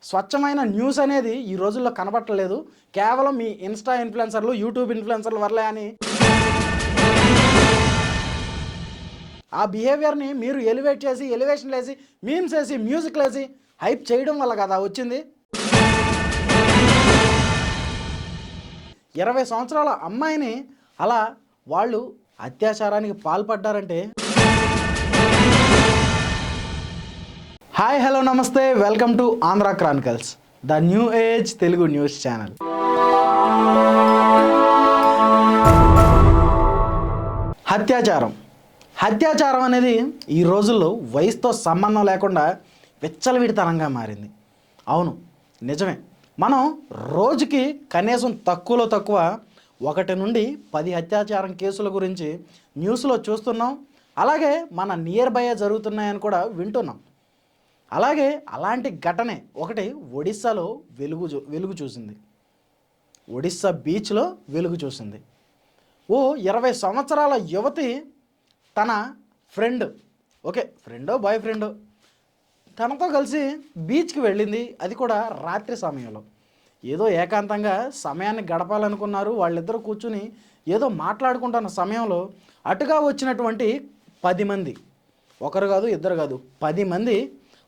స్వచ్ఛమైన న్యూస్ అనేది ఈ రోజుల్లో కనబట్టలేదు. కేవలం మీ ఇన్‌స్టా ఇన్‌ఫ్లుయెన్సర్‌లు, యూట్యూబ్ ఇన్‌ఫ్లుయెన్సర్‌ల వల్లే అని ఆ బిహేవియర్‌ని మీరు ఎలివేట్ చేసి, ఎలివేషన్‌లేసి, మీమ్సేసి, మ్యూజిక్‌లేసి హైప్ చేయడం వల్ల కదా వచ్చింది. 20 సంవత్సరాల అమ్మాయిని అలా వాళ్ళు అత్యాచారానికి పాల్పడ్డారంటే హాయ్ హలో నమస్తే welcome to Andhra Chronicles the new age Telugu news channel. అత్యాచారం అనేది ఈ రోజుల్లో వయసుతో సంబంధం లేకుండా విచ్చలవిడితనంగా మారింది. అవును, నిజమే. మనం రోజుకి కనీసం తక్కువలో తక్కువ 1 నుండి 10 అత్యాచారం కేసుల గురించి న్యూస్లో చూస్తున్నాం. అలాగే మన నియర్ బై జరుగుతున్నాయని కూడా వింటున్నాం. అలాగే అలాంటి ఘటనే ఒకటి ఒడిస్సాలో వెలుగు చూసింది. ఒడిస్సా బీచ్లో వెలుగు చూసింది. 20 సంవత్సరాల యువతి తన ఫ్రెండో బాయ్ ఫ్రెండో తనతో కలిసి బీచ్కి వెళ్ళింది. అది కూడా రాత్రి సమయంలో. ఏదో ఏకాంతంగా సమయాన్ని గడపాలనుకున్నారు. వాళ్ళిద్దరూ కూర్చుని ఏదో మాట్లాడుకుంటున్న సమయంలో అటుగా వచ్చినటువంటి 10 మంది, ఒకరు కాదు ఇద్దరు కాదు 10 మంది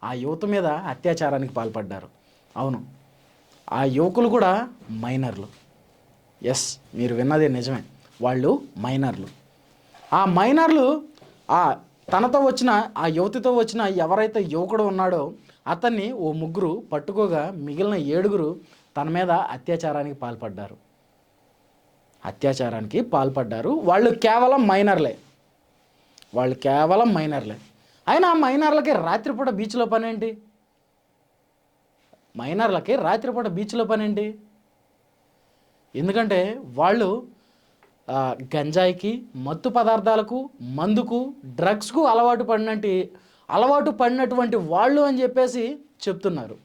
ఆ యువత మీద అత్యాచారానికి పాల్పడ్డారు. అవును, ఆ యువకులు కూడా మైనర్లు. ఎస్, మీరు విన్నదే నిజమే, వాళ్ళు మైనర్లు. ఆ మైనర్లు తనతో వచ్చిన ఆ యువతితో వచ్చిన ఎవరైతే యువకుడు ఉన్నాడో అతన్ని ఓ 3 పట్టుకోగా మిగిలిన 7 తన మీద అత్యాచారానికి పాల్పడ్డారు. వాళ్ళు కేవలం మైనర్లే. అయినా ఆ మైనర్లకి రాత్రిపూట బీచ్లో పనేంటి? ఎందుకంటే వాళ్ళు గంజాయికి, మత్తు పదార్థాలకు, మందుకు, డ్రగ్స్కు అలవాటు పడినటువంటి వాళ్ళు అని చెప్పేసి చెప్తున్నారు.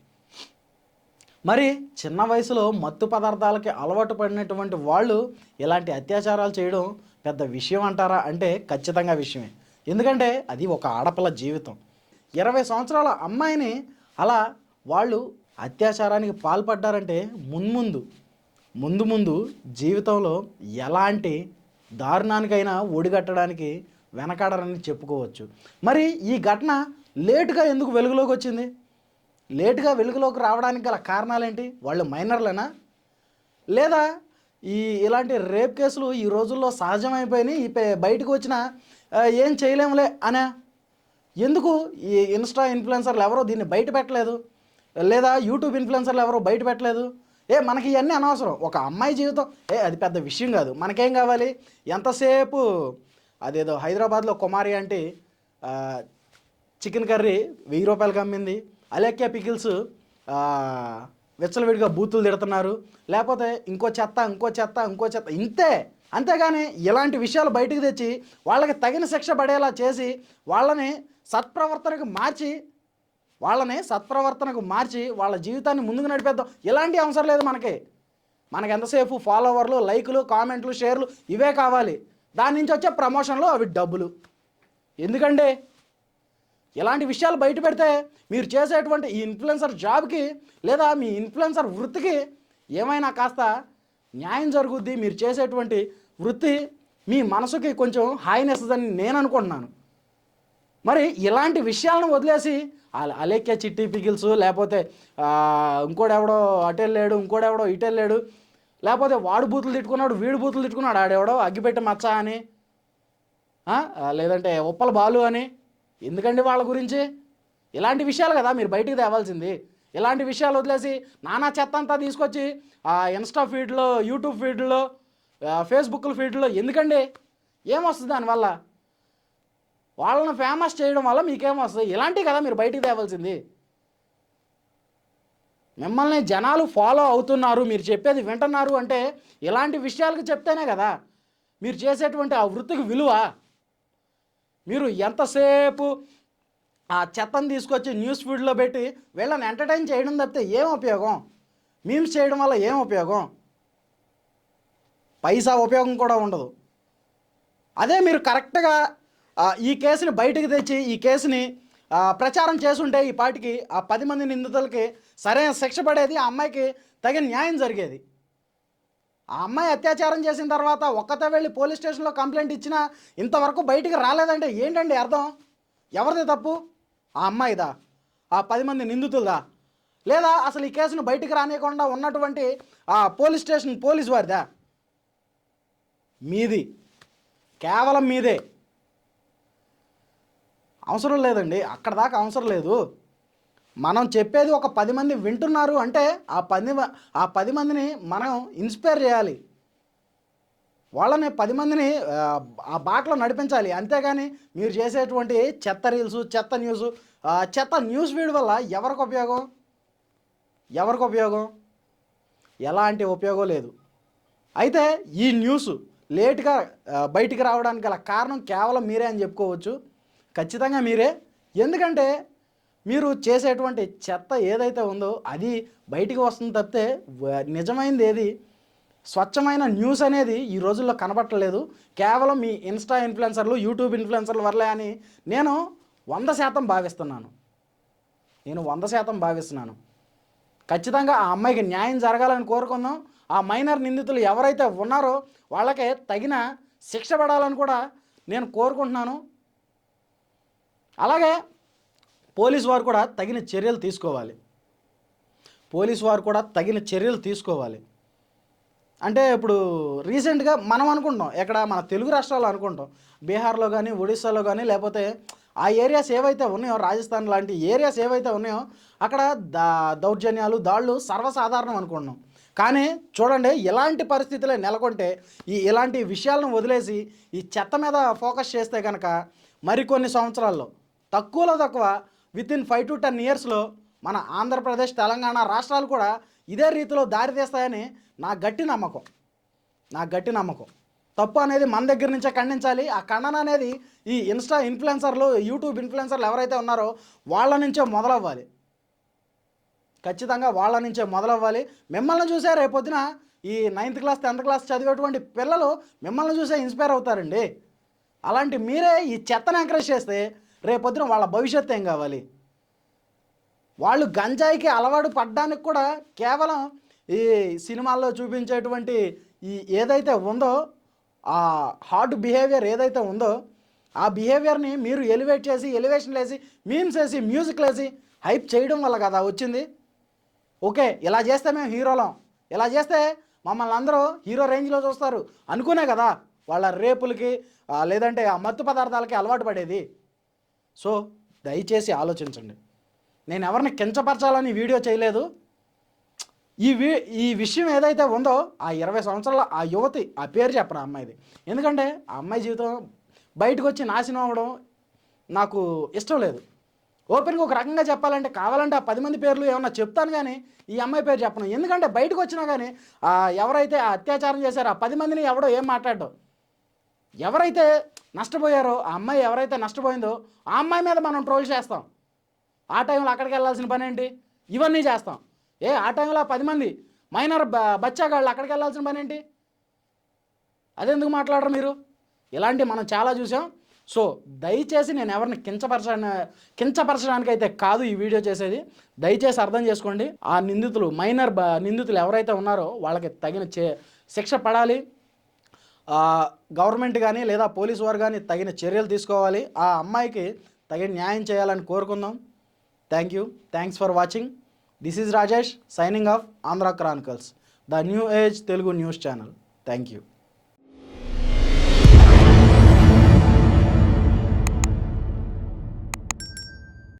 మరి చిన్న వయసులో మత్తు పదార్థాలకి అలవాటు పడినటువంటి వాళ్ళు ఇలాంటి అత్యాచారాలు చేయడం పెద్ద విషయం అంటారా అంటే ఖచ్చితంగా విషయమే. ఎందుకంటే అది ఒక ఆడపిల్ల జీవితం. 20 సంవత్సరాల అమ్మాయిని అలా వాళ్ళు అత్యాచారానికి పాల్పడ్డారంటే ముందు జీవితంలో ఎలాంటి దారుణానికైనా ఒడిగట్టడానికి వెనకాడరని చెప్పుకోవచ్చు. మరి ఈ ఘటన లేటుగా ఎందుకు వెలుగులోకి వచ్చింది? లేటుగా వెలుగులోకి రావడానికి గల కారణాలేంటి? వాళ్ళు మైనర్లేనా? లేదా ఇలాంటి రేప్ కేసులు ఈ రోజుల్లో సహజమైపోయినాయి, బయటకు వచ్చినా ఏం చేయలేములే అనే? ఎందుకు ఈ ఇన్స్టా ఇన్ఫ్లుయెన్సర్లు ఎవరో దీన్ని బయట పెట్టలేదు? లేదా యూట్యూబ్ ఇన్ఫ్లుయెన్సర్లు ఎవరో బయట పెట్టలేదు? మనకి ఇవన్నీ అనవసరం. ఒక అమ్మాయి జీవితం అది పెద్ద విషయం కాదు. మనకేం కావాలి? ఎంతసేపు అదేదో హైదరాబాద్లో కుమారి అంటే చికెన్ కర్రీ 1000 రూపాయలకి అమ్మింది, అలెక్యా పికిల్స్ విచ్చలవిడిగా బూతులు తిడుతున్నారు, లేకపోతే ఇంకో చెత్త ఇంతే. అంతేగాని ఇలాంటి విషయాలు బయటకు తెచ్చి వాళ్ళకి తగిన శిక్ష పడేలా చేసి వాళ్ళని సత్ప్రవర్తనకు మార్చి వాళ్ళ జీవితాన్ని ముందుకు నడిపేద్దాం. ఇలాంటి అవసరం లేదు మనకి ఎంతసేపు ఫాలోవర్లు, లైకులు, కామెంట్లు, షేర్లు ఇవే కావాలి. దాని నుంచి వచ్చే ప్రమోషన్లు, అవి డబ్బులు. ఎందుకండి ఇలాంటి విషయాలు బయట పెడితే మీరు చేసేటువంటి ఈ ఇన్ఫ్లుయెన్సర్ జాబ్కి లేదా మీ ఇన్ఫ్లుయెన్సర్ వృత్తికి ఏమైనా కాస్త న్యాయం జరుగుద్ది. మీరు చేసేటువంటి వృత్తి మీ మనసుకి కొంచెం హాయినెస్ అని నేను అనుకుంటున్నాను. మరి ఇలాంటి విషయాలను వదిలేసి అలేఖ్య చిట్టి పిగిల్స్, లేకపోతే ఇంకోడెవడో అటెళ్ళాడు, ఇంకోడెవడో ఇటెళ్ళాడు, లేకపోతే వాడు బూతులు తిట్టుకున్నాడు, వీడు బూతులు తిట్టుకున్నాడు, ఆడెవడో అగ్గిపెట్టె మచ్చ అని, లేదంటే ఉప్పల బాలు అని. ఎందుకండి వాళ్ళ గురించి? ఇలాంటి విషయాలు కదా మీరు బయటికి తేవాల్సింది. ఇలాంటి విషయాలు వదిలేసి నానా చెత్త అంతా తీసుకొచ్చి ఇన్స్టా ఫీడ్లో, యూట్యూబ్ ఫీడ్లో, ఫేస్బుక్ ఫీడ్లో ఎందుకండి? ఏమొస్తుంది దానివల్ల? వాళ్ళని ఫేమస్ చేయడం వల్ల మీకేమొస్తుంది? ఇలాంటివి కదా మీరు బయటికి తేవాల్సింది. మిమ్మల్ని జనాలు ఫాలో అవుతున్నారు, మీరు చెప్పేది వింటున్నారు అంటే ఇలాంటి విషయాలకు చెప్తేనే కదా మీరు చేసేటువంటి ఆ వృత్తికి విలువ. మీరు ఎంతసేపు ఆ చెత్తను తీసుకొచ్చి న్యూస్ ఫీడ్లో పెట్టి వీళ్ళని ఎంటర్టైన్ చేయడం తప్పితే ఏం ఉపయోగం? మీమ్స్ చేయడం వల్ల ఏం ఉపయోగం? పైసా ఉపయోగం కూడా ఉండదు. అదే మీరు కరెక్ట్గా ఈ కేసుని బయటకు తెచ్చి ఈ కేసుని ప్రచారం చేసుంటే ఈ పాటికి ఆ 10 మంది నిందితులకి సరైన శిక్ష పడేది, ఆ అమ్మాయికి తగిన న్యాయం జరిగేది. ఆ అమ్మాయి అత్యాచారం చేసిన తర్వాత ఒక్కతే వెళ్ళి పోలీస్ స్టేషన్లో కంప్లైంట్ ఇచ్చినా ఇంతవరకు బయటికి రాలేదంటే ఏంటండి అర్థం? ఎవరిది తప్పు? ఆ అమ్మాయిదా? ఆ 10 మంది నిందితులదా? లేదా అసలు ఈ కేసును బయటికి రానియకుండా ఉన్నటువంటి ఆ పోలీస్ స్టేషన్ పోలీస్ వారిదా? మీది, కేవలం మీదే. అవసరం లేదండి, అక్కడ దాకా అవసరం లేదు. మనం చెప్పేది ఒక 10 మంది వింటున్నారు అంటే ఆ 10 మందిని మనం ఇన్స్పైర్ చేయాలి. వాళ్ళని 10 మందిని ఆ బాటలో నడిపించాలి. అంతేగాని మీరు చేసేటువంటి చెత్త రీల్సు, చెత్త న్యూస్ ఫీడ్ వల్ల ఎవరికి ఉపయోగం? ఎవరికి ఉపయోగం? ఎలాంటి ఉపయోగం లేదు. అయితే ఈ న్యూస్ లేట్గా బయటికి రావడానికి గల కారణం కేవలం మీరే అని చెప్పుకోవచ్చు. ఖచ్చితంగా మీరే. ఎందుకంటే మీరు చేసేటువంటి చెత్త ఏదైతే ఉందో అది బయటికి వస్తుంది తప్పితే నిజమైనది ఏది, స్వచ్ఛమైన న్యూస్ అనేది ఈ రోజుల్లో కనబట్టలేదు. కేవలం మీ ఇన్స్టా ఇన్ఫ్లుయెన్సర్లు, యూట్యూబ్ ఇన్ఫ్లుయెన్సర్ల వల్లే అని నేను 100% భావిస్తున్నాను. 100% భావిస్తున్నాను. ఖచ్చితంగా ఆ అమ్మాయికి న్యాయం జరగాలని కోరుకుందాం. ఆ మైనర్ నిందితులు ఎవరైతే ఉన్నారో వాళ్ళకే తగిన శిక్ష పడాలని కూడా నేను కోరుకుంటున్నాను. అలాగే పోలీసు వారు కూడా తగిన చర్యలు తీసుకోవాలి. అంటే ఇప్పుడు రీసెంట్గా మనం అనుకుంటాం, ఎక్కడ మన తెలుగు రాష్ట్రాల్లో అనుకుంటాం, బీహార్లో కానీ, ఒడిస్సాలో కానీ, లేకపోతే ఆ ఏరియాస్ ఏవైతే ఉన్నాయో, రాజస్థాన్ లాంటి ఏరియాస్ ఏవైతే ఉన్నాయో అక్కడ దౌర్జన్యాలు, దాడులు సర్వసాధారణం అనుకుంటున్నాం. కానీ చూడండి, ఇలాంటి పరిస్థితులే నెలకొంటే ఇలాంటి విషయాలను వదిలేసి ఈ చెత్త మీద ఫోకస్ చేస్తే కనుక మరికొన్ని సంవత్సరాల్లో తక్కువ వితిన్ 5 to 10 ఇయర్స్లో మన ఆంధ్రప్రదేశ్, తెలంగాణ రాష్ట్రాలు కూడా ఇదే రీతిలో దారి తీస్తాయని నా గట్టి నమ్మకం. తప్పు అనేది మన దగ్గర నుంచే ఖండించాలి. ఆ ఖండన అనేది ఈ ఇన్స్టా ఇన్ఫ్లుయెన్సర్లు, యూట్యూబ్ ఇన్ఫ్లుయెన్సర్లు ఎవరైతే ఉన్నారో వాళ్ళ నుంచే మొదలవ్వాలి. ఖచ్చితంగా వాళ్ళ నుంచే మొదలవ్వాలి. మిమ్మల్ని చూసే రేపొద్దున ఈ 9th క్లాస్ 10th క్లాస్ చదివేటువంటి పిల్లలు మిమ్మల్ని చూసే ఇన్స్పైర్ అవుతారండి. అలాంటి మీరే ఈ చెత్తను ఎంకరేజ్ చేస్తే రేపొద్దున వాళ్ళ భవిష్యత్తు ఏం కావాలి? వాళ్ళు గంజాయికి అలవాటు పడ్డానికి కూడా కేవలం ఈ సినిమాల్లో చూపించేటువంటి ఈ ఏదైతే ఉందో, ఆ హార్డ్ బిహేవియర్ ఏదైతే ఉందో ఆ బిహేవియర్ని మీరు ఎలివేషన్లు వేసి, మీమ్స్ వేసి, మ్యూజిక్లు వేసి హైప్ చేయడం వల్ల కదా వచ్చింది. ఓకే, ఇలా చేస్తే మేము హీరోలం, ఇలా చేస్తే మమ్మల్ని అందరూ హీరో రేంజ్లో చూస్తారు అనుకునే కదా వాళ్ళ రేపులకి లేదంటే ఆ మత్తు పదార్థాలకి అలవాటు పడేది. సో దయచేసి ఆలోచించండి. నేను ఎవరిని కించపరచాలని వీడియో చేయలేదు. ఈ విషయం ఏదైతే ఉందో ఆ 20 సంవత్సరాల ఆ యువతి, ఆ పేరు చెప్పను ఆ అమ్మాయిది, ఎందుకంటే ఆ అమ్మాయి జీవితం బయటకు వచ్చి నాశనం అవ్వడం నాకు ఇష్టం లేదు. ఓపెన్గా ఒక రకంగా చెప్పాలంటే కావాలంటే ఆ 10 మంది పేర్లు ఏమన్నా చెప్తాను, కానీ ఈ అమ్మాయి పేరు చెప్పను. ఎందుకంటే బయటకు వచ్చినా కానీ ఎవరైతే ఆ అత్యాచారం చేశారో ఆ 10 మందిని ఎవడో ఏం మాట్లాడడం. ఎవరైతే నష్టపోయారో, ఆ అమ్మాయి ఎవరైతే నష్టపోయిందో ఆ అమ్మాయి మీద మనం ట్రోల్ చేస్తాం. ఆ టైంలో అక్కడికి వెళ్ళాల్సిన పని ఏంటి? ఇవన్నీ చేస్తాం. ఆ టైంలో 10 మంది మైనర్ బచ్చాగాళ్ళు అక్కడికి వెళ్ళాల్సిన పని ఏంటి? అదెందుకు మాట్లాడరు మీరు? ఇలాంటివి మనం చాలా చూసాం. సో దయచేసి నేను ఎవరిని కించపరచడానికైతే కాదు ఈ వీడియో చేసేది. దయచేసి అర్థం చేసుకోండి. ఆ నిందితులు, మైనర్ నిందితులు ఎవరైతే ఉన్నారో వాళ్ళకి తగిన శిక్ష పడాలి. గవర్నమెంట్ కానీ లేదా పోలీసు వారు కానీ తగిన చర్యలు తీసుకోవాలి. ఆ అమ్మాయికి తగిన న్యాయం చేయాలని కోరుకుందాం. Thanks for watching. This is Rajesh signing off Andhra Chronicles, the new age Telugu news channel. Thank you.